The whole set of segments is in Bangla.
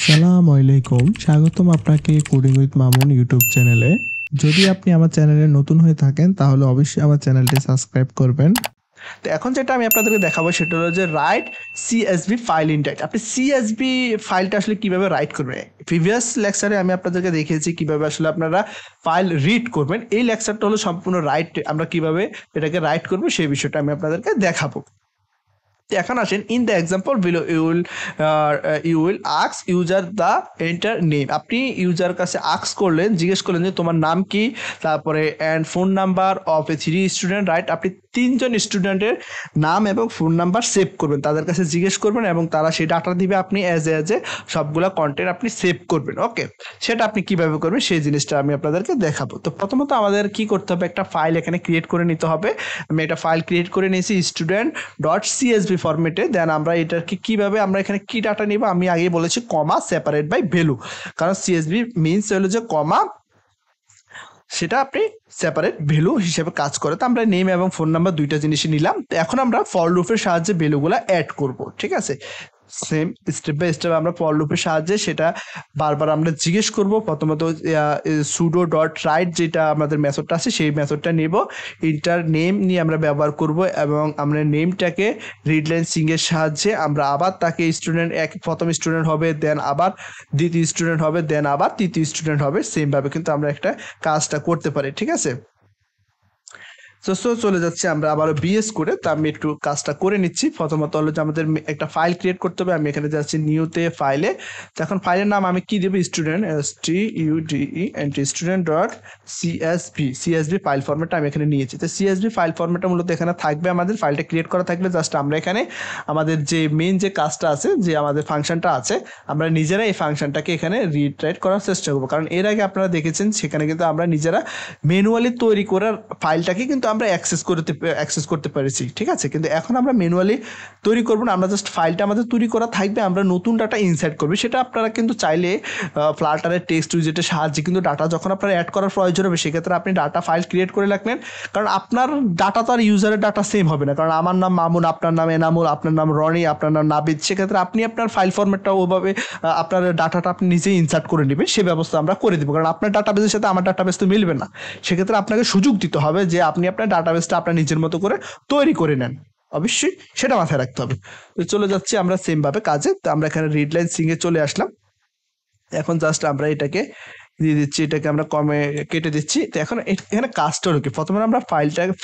আসসালামু আলাইকুম, স্বাগতম আপনাকে কোডিং উইথ মামুন ইউটিউব চ্যানেলে। যদি আপনি আমার চ্যানেলে নতুন হয়ে থাকেন তাহলে অবশ্যই আমার চ্যানেলটি সাবস্ক্রাইব করবেন। তো এখন যেটা আমি আপনাদেরকে দেখাবো সেটা হলো যে রাইট সিএসভি ফাইল ইনডেক্স। আপনি সিএসভি ফাইলটা আসলে কিভাবে রাইট করবেন। প্রিভিয়াস লেকচারে আমি আপনাদেরকে দেখিয়েছি কিভাবে আসলে আপনারা ফাইল রিড করবেন। এই লেকচারটা হলো সম্পূর্ণ রাইট, আমরা কিভাবে এটাকে রাইট করবো সেই বিষয়টা আমি আপনাদেরকে দেখাবো। এখন আসেন, in the example below you will ask user the enter name. আপনি ইউজার কাছে আস্ক করলেন, জিজ্ঞেস করলেন যে তোমার নাম কি, তারপরে and phone number of a 3 student, right. আপনি 3জন স্টুডেন্টের নাম এবং ফোন নাম্বার সেভ করবেন, তাদের কাছে জিজ্ঞেস করবেন এবং তারা সেই ডাটা দিবে, আপনি এজ এ সবগুলা কন্টেন্ট আপনি সেভ করবেন। ওকে, সেটা আপনি কিভাবে করবেন সেই জিনিসটা আমি আপনাদেরকে দেখাবো। তো প্রথমত আমাদের কি করতে হবে, একটা ফাইল এখানে ক্রিয়েট করে নিতে হবে। আমি একটা ফাইল ক্রিয়েট করে নিয়েছি student.csv ফরম্যাটে। দেন আমরা এটাকে কিভাবে, আমরা এখানে কি ডাটা নিব, আমি আগেই বলেছি কমা সেপারেট বাই ভ্যালু, কারণ সিএসভি মিনস হলো যে কমা, সেটা আপনি সেপারেট ভ্যালু হিসেবে কাজ করে। তো আমরা নেম এবং ফোন নাম্বার দুইটা জিনিসই নিলাম। তো এখন আমরা ফর লুপের সাহায্যে ভ্যালুগুলো অ্যাড করব, ঠিক আছে। সেম স্টেপ বাই স্টেপ আমরা ফর লুপের সাহায্যে সেটা বারবার আমরা জিজ্ঞেস করব। প্রথমত সুডো ডট রাইট যেটা আমাদের মেথডটা আছে সেই মেথডটা নেব, ইন্টার নেম নিয়ে আমরা ব্যবহার করব এবং আমরা নেমটাকে রিডলাইন সিংয়ের সাহায্যে আমরা আবার তাকে স্টুডেন্ট প্রথম স্টুডেন্ট হবে, দেন আবার দ্বিতীয় স্টুডেন্ট হবে, দেন আবার তৃতীয় স্টুডেন্ট হবে। সেমভাবে কিন্তু আমরা একটা কাজটা করতে পারি, ঠিক আছে। চলে যাচ্ছে আমরা আবার বিএস করে। তা আমি একটু কাজটা করে নিচ্ছি। প্রথমত হলো যে আমাদের একটা ফাইল ক্রিয়েট করতে হবে। আমি এখানে যাচ্ছি নিউতে, ফাইলে। তো এখন ফাইলের নাম আমি কি দেবো, student student dot CSV file ফরম্যাটটা আমি এখানে নিয়েছি। তো সিএসভি ফাইল ফরম্যাটটা মূলত এখানে থাকবে, আমাদের ফাইলটা ক্রিয়েট করা থাকবে। জাস্ট আমরা এখানে আমাদের যে মেইন যে কাজটা আছে, যে আমাদের ফাংশনটা আছে, আমরা নিজেরা এই ফাংশনটাকে এখানে রিড রাইট করার চেষ্টা করবো। কারণ এর আগে আপনারা দেখেছেন সেখানে কিন্তু আমরা নিজেরা ম্যানুয়ালি তৈরি করার ফাইলটাকে কিন্তু আমরা অ্যাক্সেস করতে পেরেছি, ঠিক আছে। কিন্তু এখন আমরা ম্যানুয়ালি তৈরি করবো না, আমরা জাস্ট ফাইলটা আমাদের তৈরি করা থাকবে, আমরা নতুন ডাটা ইনসার্ট করবো। সেটা আপনারা কিন্তু চাইলে ফ্লাটারের টেক্সট উইজেটের সাহায্যে কিন্তু ডাটা যখন আপনার অ্যাড করার প্রয়োজন হবে সেক্ষেত্রে আপনি ডাটা ফাইল ক্রিয়েট করে রাখলেন। কারণ আপনার ডাটা তো আর ইউজারের ডাটা সেম হবে না। কারণ আমার নাম মামুন, আপনার নাম এনামুল, আপনার নাম রনি, আপনার নাম নাবিদ। সেক্ষেত্রে আপনি আপনার ফাইল ফরম্যাটটা ওভাবে আপনার ডাটাটা আপনি নিজেই ইনসার্ট করে নেবেন, সে ব্যবস্থা আমরা করে দেবো। কারণ আপনার ডাটাবেসের সাথে আমার ডাটাবেস তো মিলবে না। সেক্ষেত্রে আপনাকে সুযোগ দিতে হবে যে আপনি আপনার ডাটাবেসটা আপনার নিজের মতো করে তৈরি করে নেন, অবশ্যই সেটা মাথায় রাখতে হবে। তো চলে যাচ্ছি আমরা সেম ভাবে কাজে। তো আমরা এখানে রিডলাইন সিংয়ে চলে আসলাম। এখন জাস্ট আমরা এটাকে দিয়ে দিচ্ছি, এটাকে আমরা কমে কেটে দিচ্ছি। তো এখন এখানে কাজটা হলো কি, প্রথমে আমরা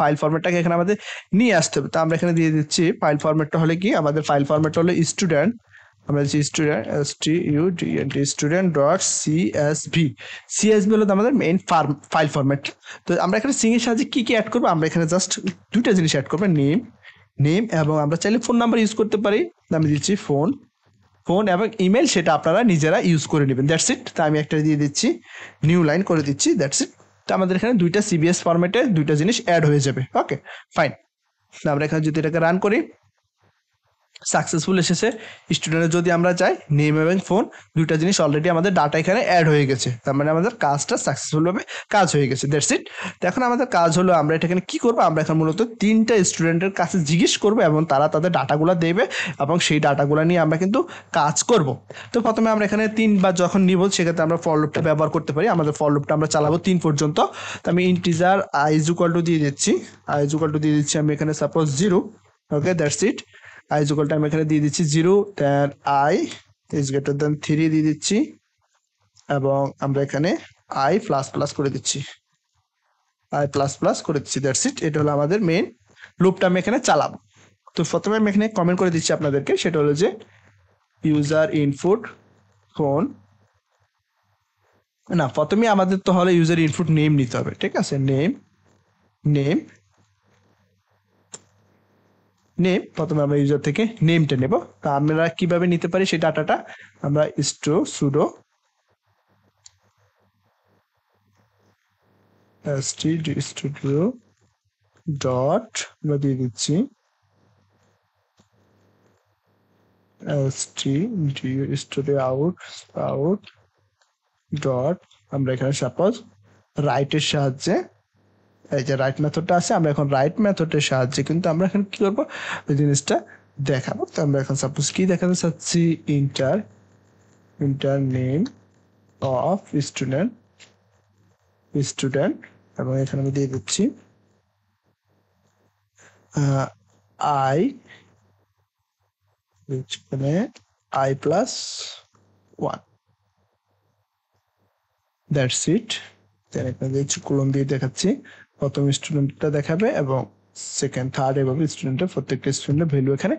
ফাইল ফরম্যাটটাকে এখানে আমাদের নিয়ে আসতে হবে। তো আমরা এখানে দিয়ে দিচ্ছি ফাইল ফরম্যাটটা হলে কি, আমাদের ফাইল ফরম্যাটটা হলো স্টুডেন্ট, আমরা স্টুডেন্ট ডট সিএসভি হলো আমাদের মেইন ফাইল ফরম্যাট। তো আমরা এখানে সিং এর সাহায্যে কি কি অ্যাড করবো, আমরা এখানে জাস্ট দুইটা জিনিস অ্যাড করবো, নেম এবং আমরা চাইলে ফোন নাম্বার ইউজ করতে পারি। আমি দিচ্ছি ফোন এবং ইমেল, সেটা আপনারা নিজেরা ইউজ করে নেবেন, দ্যাটস ইট। তো আমি একটা দিয়ে দিচ্ছি, নিউ লাইন করে দিচ্ছি, দ্যাটস ইট। তো আমাদের এখানে দুইটা সিবিএস ফরম্যাটে দুইটা জিনিস অ্যাড হয়ে যাবে। ওকে, ফাইন। আমরা এখানে যদি এটাকে রান করি, সাকসেসফুল এসেছে। স্টুডেন্টের যদি আমরা যাই, নেম এবং ফোন দুইটা জিনিস অলরেডি আমাদের ডাটা এখানে অ্যাড হয়ে গেছে। তার মানে আমাদের কাজটা সাকসেসফুলভাবে কাজ হয়ে গেছে, দ্যাটস ইট। তো এখন আমাদের কাজ হলো, আমরা এটা এখানে কি করবো, আমরা এখন মূলত 3টা স্টুডেন্টের কাছে জিজ্ঞেস করবো এবং তারা তাদের ডাটাগুলো দেবে এবং সেই ডাটাগুলো নিয়ে আমরা কিন্তু কাজ করব। তো প্রথমে আমরা এখানে 3 বা যখন নিব সেক্ষেত্রে আমরা ফর লুপটা ব্যবহার করতে পারি। আমাদের ফর লুপটা আমরা চালাবো 3 পর্যন্ত। তো আমি ইন্টিজার i = দিয়ে দিচ্ছি, আমি এখানে suppose 0। Okay, that's it. i = আমি এখানে দিয়ে দিচ্ছি 0, দেন i > 3 দিয়ে দিচ্ছি এবং আমরা এখানে i++ করে দিচ্ছি, দ্যাটস ইট। এটা হলো আমাদের মেইন লুপটা আমি এখানে চালাবো। তো প্রথমে আমি এখানে কমেন্ট করে দিচ্ছি আপনাদেরকে, সেটা হলো যে ইউজার ইনপুট ফোন, না প্রথমে আমাদের তো হলো ইউজার ইনপুট নেম নিতে হবে, ঠিক আছে। নেম প্রথমে আমরা ইউজার থেকে নেমটা নেব। তা আমরা কিভাবে নিতে পারি সেই ডাটাটা, আমরা সুডো stdio ডট আমরা দিয়ে দিচ্ছি stdio out ডট, আমরা এখানে সাপোজ রাইটের সাহায্যে, এই যে রাইট মেথডটা আছে, আমরা এখন রাইট মেথডের সাহায্যে কিন্তু আমরা এখন কি করবো ওই জিনিসটা দেখাবো। তো আমরা এখন সাপোজ কি দেখাতে চাচ্ছি, inter inter name of student এবং এখানে আমি দিয়ে দিচ্ছি আই, এখানে i+1, দ্যাটস ইট। দেন এখানে দিচ্ছি কলম দিয়ে দেখাচ্ছি, প্রথম স্টুডেন্টটা দেখাবে এবং সেকেন্ড থার্ড এবং স্টুডেন্টের প্রত্যেকটা স্টুডেন্টের ভ্যালু এখানে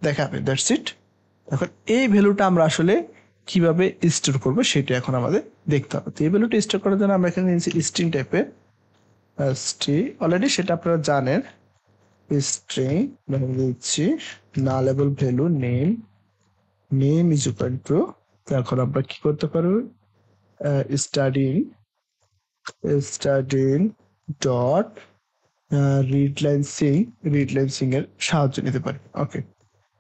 দেখাবে, দ্যাটস ইট। এখন এই ভ্যালুটা আমরা আসলে কিভাবে স্টোর করব সেটা এখন আমাদের দেখতে হবে। তো এই ভ্যালুটা স্টোর করার জন্য আমরা এখানে নিয়েছি স্ট্রিং টাইপের অলরেডি, সেটা আপনারা জানেন। স্ট্রিং দিচ্ছি nullable value name is equal to, এখন আমরা কি করতে পারবো, স্টাডিং ডট রিডলাইন সিং এর সাহায্য নিতে পারি। ওকে,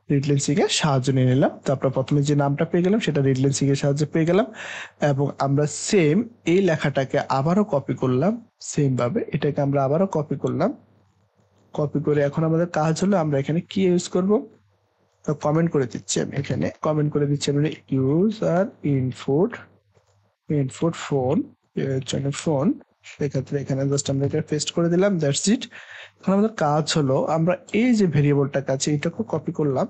রিডলাইন সিং এর সাহায্য নিয়ে নিলাম। তো আমরা প্রথমে যে নামটা পেয়ে গেলাম সেটা রিডলাইন সিং এর সাহায্যে পেয়ে গেলাম, এবং আমরা সেম এই লেখাটাকে আবারও কপি করলাম, সেম ভাবে এটাকে আমরা আবারও কপি করলাম। কপি করে এখন আমাদের কাজ হলো আমরা এখানে কি ইউজ করব, তো কমেন্ট করে দিচ্ছি আমি এখানে, কমেন্ট করে দিচ্ছি আমরা ইউজার ইনপুট ফোন, সেক্ষেত্রে এখানে জাস্ট আমরা এটা পেস্ট করে দিলাম, দ্যাটস ইট। এখন আমাদের কাজ হলো আমরা এই যে ভেরিয়েবলটা আছে এটাকে কপি করলাম,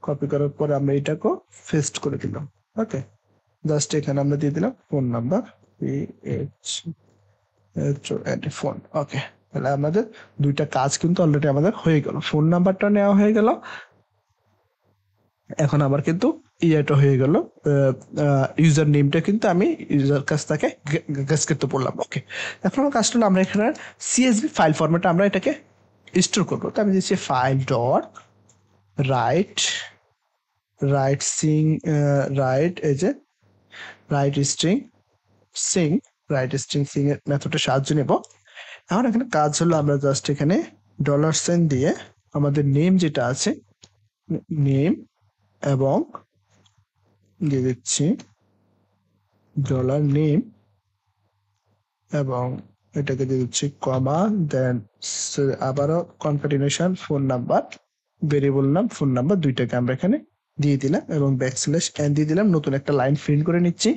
কপি করার পরে আমরা এটাকে পেস্ট করে দিলাম। ওকে, জাস্ট এখানে আমরা দিয়ে দিলাম ফোন নাম্বার ফোন। ওকে, তাহলে আমাদের দুইটা কাজ কিন্তু অলরেডি আমাদের হয়ে গেল, ফোন নাম্বারটা নেওয়া হয়ে গেল, এখন আবার কিন্তু ইয়েটা হয়ে গেল, ইউজার নেমটা কিন্তু আমি ইউজার কাছ থেকে গেস করতে বললাম। ওকে, এখন আমার কাজটা হলো আমরা এখানে সিএসভি ফাইল ফরম্যাটে আমরা এটাকে স্টোর করবো। তো আমি দিচ্ছি file dot right string Singh এর মেথডের সাহায্য নেব। এখন এখানে কাজ হলো আমরা জাস্ট এখানে $সাইন দিয়ে আমাদের নেম যেটা আছে নেম এবং দিয়ে দিচ্ছি $নেম এবং এটাকে দিয়ে দিচ্ছি কমা, দেন আবারও কনক্যাটিনেশন ফোন নাম্বার, ভেরিয়েবল নাম ফোন নাম্বার, দুইটাকে আমরা এখানে দিয়ে দিলাম এবং \n দিয়ে দিলাম, নতুন একটা লাইন প্রিন্ট করে নিচ্ছি।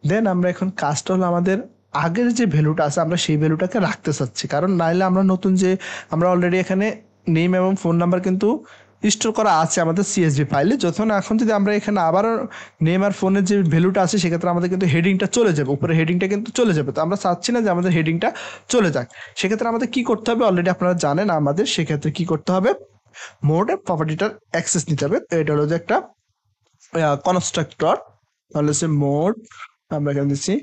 দেন আমরা এখন কাজটা হলো আমাদের আগের যে ভ্যালুটা আছে আমরা সেই ভ্যালুটাকে রাখতে চাচ্ছি, কারণ নাইলে আমরা নতুন যে আমরা অলরেডি এখানে নেম এবং ফোন নাম্বার কিন্তু স্টোর করা আছে আমাদের সিএসভি ফাইলে, যখন এখন যদি আমরা এখানে আবার নেম আর ফোনের যে ভ্যালুটা আছে সেক্ষেত্রে আমাদের কিন্তু হেডিংটা চলে যাবে, উপরে হেডিংটা কিন্তু চলে যাবে। তো আমরা চাচ্ছি না যে আমাদের হেডিংটা চলে যাক, সেক্ষেত্রে আমাদের কি করতে হবে অলরেডি আপনারা জানেন, আমাদের সেক্ষেত্রে কি করতে হবে, মোড প্রপার্টিটার অ্যাক্সেস নিতে হবে। এটা হলো যে একটা কনস্ট্রাক্টর, তাহলে সে মোড আমরা এখানে দিচ্ছি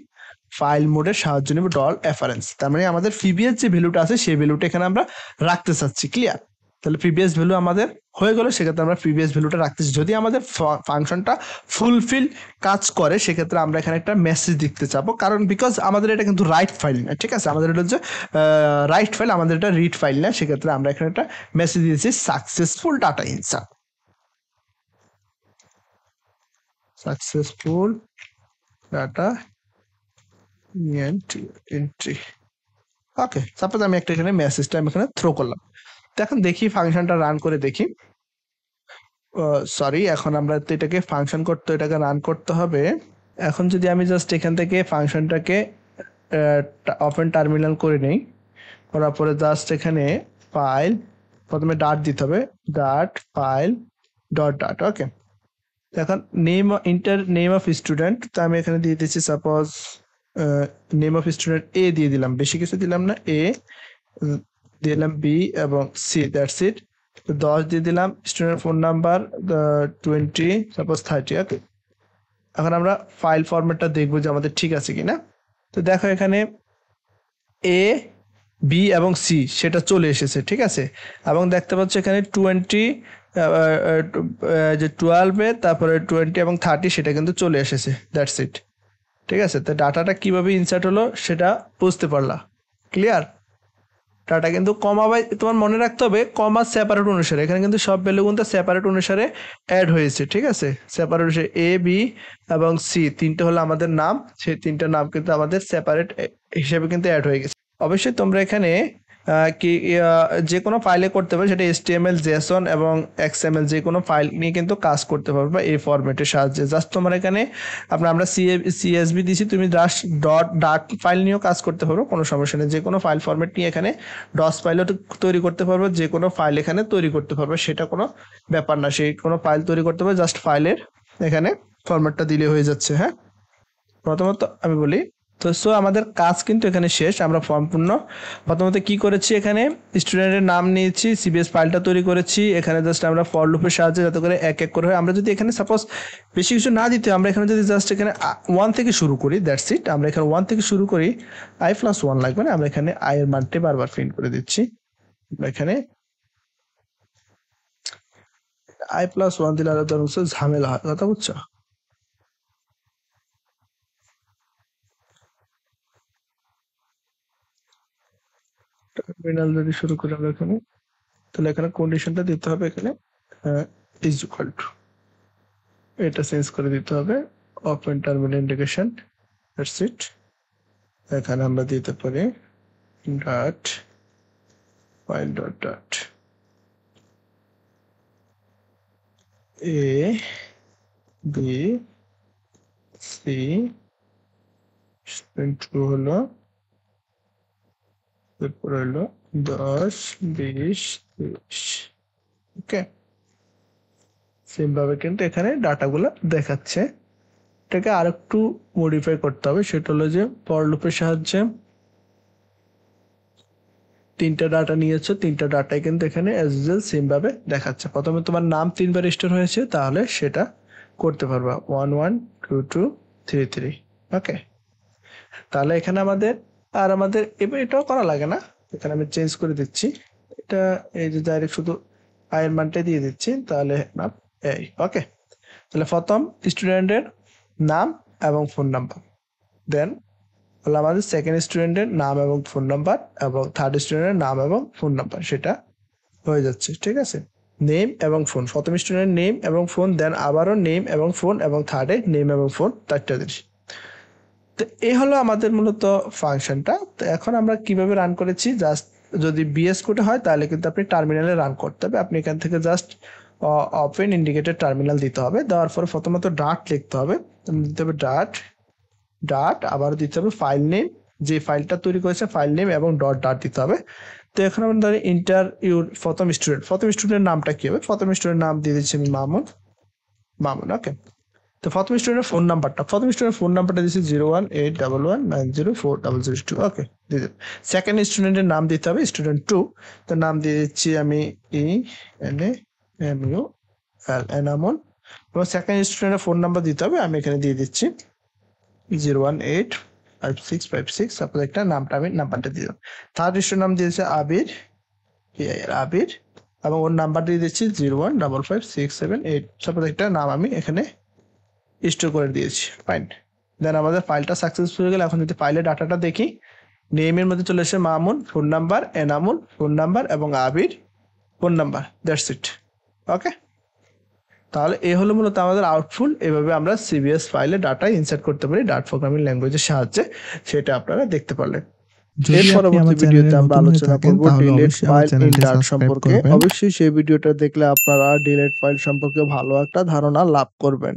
ফাইল মোডের সাহায্য নেব $রেফারেন্স, তার মানে আমাদের প্রিভিয়াস যে ভ্যালুটা আছে সেই ভ্যালুটা এখানে আমরা রাখতে চাচ্ছি। ক্লিয়ার? তাহলে প্রিভিয়াস ভ্যালু আমাদের হয়ে গেল, সেক্ষেত্রে আমরা প্রিভিয়াস ভ্যালুটা রাখতেছি। যদি আমাদের ফাংশনটা ফুলফিল কাজ করে সেক্ষেত্রে আমরা এখানে একটা মেসেজ দিতে চাবো, কারণ বিকজ আমাদের এটা কিন্তু রাইট ফাইল না, ঠিক আছে, আমাদের এটা হচ্ছে রাইট ফাইল, আমাদের এটা রিড ফাইল না, সেক্ষেত্রে আমরা এখানে একটা মেসেজ দিয়েছি successful data insert, successful data entry. Okay, suppose আমি একটা এখানে মেসেজটা আমি এখানে থ্রো করলাম। তো এখন দেখি ফাংশনটা রান করে দেখি, সরি এখন আমরা তো এটাকে ফাংশন করতে, এটাকে রান করতে হবে। এখন যদি আমি জাস্ট এখান থেকে ফাংশনটাকে ওপেন টার্মিনাল করে নেই, করার পরে জাস্ট এখানে ফাইল প্রথমে ডাট দিতে হবে, ডাট ফাইল ডট। ওকে, এখন নেম অফ স্টুডেন্ট, তো আমি এখানে দিয়ে দিচ্ছি সাপোজ নেম অফ স্টুডেন্ট এ দিয়ে দিলাম, বেশি কিছু দিলাম না, এ দিলাম বি এবং সি, দ্যাটস ইট। 10 দিয়ে দিলাম, স্টুডেন্ট ফোন নাম্বার 20 সাপোজ 30। ওকে, এখন আমরা ফাইল ফরম্যাটটা দেখবো যে আমাদের ঠিক আছে কিনা। তো দেখো এখানে এ বি এবং সি সেটা চলে এসেছে, ঠিক আছে, এবং দেখতে পাচ্ছ এখানে 20 যে 12 তারপরে 20 এবং 30 সেটা কিন্তু চলে এসেছে, দ্যাটস ইট। ঠিক আছে, তো ডাটাটা কিভাবে ইনসার্ট হলো সেটা বুঝতে পারলা। ক্লিয়ার? ডাটা কিন্তু কমা বাই, তোমার মনে রাখতে হবে কমা সেপারেট অনুসারে, এখানে কিন্তু সব ভ্যালু কিন্তু সেপারেট অনুসারে অ্যাড হয়েছে, ঠিক আছে, সেপারেট অনুসারে এ বি এবং সি তিনটে হলো আমাদের নাম, সেই তিনটা নাম কিন্তু আমাদের সেপারেট হিসেবে কিন্তু অ্যাড হয়ে গেছে। অবশ্যই তোমরা এখানে কি যে কোনো ফাইলে করতে পারবে, সেটা HTML, JSON এবং XML যে কোনো ফাইল নিয়ে কিন্তু কাজ করতে পারবে এই ফরম্যাটের সাহায্যে। জাস্ট তোমার এখানে আমরা CSV দিছি, তুমি জাস্ট ডাট ফাইল নিয়েও কাজ করতে পারবে, কোনো সমস্যা নেই। যে কোনো ফাইল ফরম্যাট নিয়ে এখানে ডস ফাইলও তৈরি করতে পারবে, যে কোনো ফাইল এখানে তৈরি করতে পারবে, সেটা কোনো ব্যাপার না। সেই কোনো ফাইল তৈরি করতে পারবে, জাস্ট ফাইলের এখানে ফরম্যাটটা দিলে হয়ে যাচ্ছে। হ্যাঁ, প্রথমত আমি বলি তো আমাদের কাজ কিন্তু এখানে শেষ। আমরা সম্পূর্ণ প্রথমত কি করেছি, এখানে স্টুডেন্টের নাম নিয়েছি, CBS ফাইলটা তৈরি করেছি। এখানে জাস্ট আমরা ফর লুপের সাহায্যে যাতে করে এক এক করে হয়। আমরা যদি এখানে সাপোজ বেশি কিছু না দিতে, আমরা এখানে যদি জাস্ট এখানে 1 থেকে শুরু করি, দ্যাটস ইট। আমরা এখানে 1 থেকে শুরু করি, i+1 লাগবে না, আমরা এখানে i এর মানটি বারবার প্রিন্ট করে দিচ্ছি। আমরা এখানে i+1 দিলে আরো ঝামেলা হয়, কথা বুঝছো? টার্মিনাল যদি শুরু করি আমরা এখানে, তাহলে এখানে কন্ডিশনটা দিতে হবে, এখানে ইজ ইকুয়াল টু, এটা চেঞ্জ করে দিতে হবে, open terminal indication, that's it. এখানে আমরা দিতে পারি dot file dot dot a b c student 2 হলো, তারপর হলো 10 20 30। ওকে, সেম ভাবে কিন্তু এখানে ডাটাগুলো দেখাচ্ছে। এটাকে আরেকটু মডিফাই করতে হবে, সেটা হলো যে ফর লুপের সাহায্যে 3টা ডাটা নিয়েছো, 3টা ডাটাই কিন্তু এখানে অ্যাজ ইউজুয়াল সেম ভাবে দেখাচ্ছে। প্রথমে তোমার নাম 3বার স্টোর হয়েছে, তাহলে সেটা করতে পারবা 1 1 2 2 3 3। ওকে, তাহলে এখানে আমাদের এবার এটাও করা লাগে না, এখানে আমি চেঞ্জ করে দিচ্ছি। এটা এই যে ডাইরেক্ট শুধু আয়ের মানটা দিয়ে দিচ্ছি, তাহলে নাম এই। ওকে, তাহলে প্রথম স্টুডেন্টের নাম এবং ফোন নাম্বার, দেন হলো আমাদের সেকেন্ড স্টুডেন্টের নাম এবং ফোন নাম্বার, এবং থার্ড স্টুডেন্টের নাম এবং ফোন নাম্বার, সেটা হয়ে যাচ্ছে। ঠিক আছে, নেম এবং ফোন, প্রথম স্টুডেন্টের নেম এবং ফোন, দেন আবারও নেম এবং ফোন, এবং থার্ডে নেম এবং ফোন, 4টা জিনিস। তো এই হলো আমাদের মূলত ফাংশনটা। তো এখন আমরা কিভাবে রান করেছি, জাস্ট যদি বিএস কোডে হয় তাহলে কিন্তু আপনি টার্মিনালে রান করতে হবে। আপনি এখান থেকে জাস্ট ওপেন ইন্ডিকেটেড টার্মিনাল দিতে হবে, দেওয়ার পরে প্রথমত ডাট লিখতে হবে, দিতে হবে ডাট আবার দিতে হবে ফাইল নেম, যে ফাইলটা তৈরি করেছে ফাইল নেম, এবং ডাট দিতে হবে। তো এখন আমরা ধরি ইন্টার ইউর প্রথম স্টুডেন্টের নামটা কি হবে, প্রথম স্টুডেন্টের নাম দিয়ে দিচ্ছি আমি মামুন। ওকে, তো প্রথম স্টুডেন্টের ফোন নাম্বারটা দিচ্ছি 01811904002। ওকে, দিয়ে সেকেন্ড স্টুডেন্টের নাম দিতে হবে স্টুডেন্ট 2, তো নাম দিয়ে দিচ্ছি আমি ENAMUL এনামুল, এবং সেকেন্ড স্টুডেন্টের ফোন নাম্বার দিতে হবে, আমি এখানে দিয়ে দিচ্ছি 0185656। সাপোজ একটা নাম্বারটা দিয়ে দেবো। থার্ড স্টুডেন্ট নাম দিয়েছে আবির, এবং ওর নাম্বার দিয়ে দিচ্ছি 0155678। সাপোজ একটা নাম আমি এখানে স্টোর করে দিয়েছি, ফাইন। দেন আমাদের ফাইলটা সাকসেসফুল হয়ে গেল। এখন যদি ফাইলের ডাটাটা দেখি, নেমের মধ্যে চলে এসেছে Mamun, phone number Enamul, phone number, এবং আবির ফোন নাম্বার, দ্যাটস ইট। ওকে, তাহলে এই হলো মূলত আমাদের আউটপুট। এভাবে আমরা CBS ফাইলে ডাটা ইনসার্ট করতে পারি ডাট প্রোগ্রামিং ল্যাঙ্গুয়েজের সাহায্যে, সেটা আপনারা দেখতে পারলেন। এর পরবর্তী ভিডিওতে আমরা আলোচনা করব ডিলেট ফাইল ইন ডাট সম্পর্কে। অবশ্যই সেই ভিডিওটা দেখলে আপনারা ডিলেট ফাইল সম্পর্কে ভালো একটা ধারণা লাভ করবেন।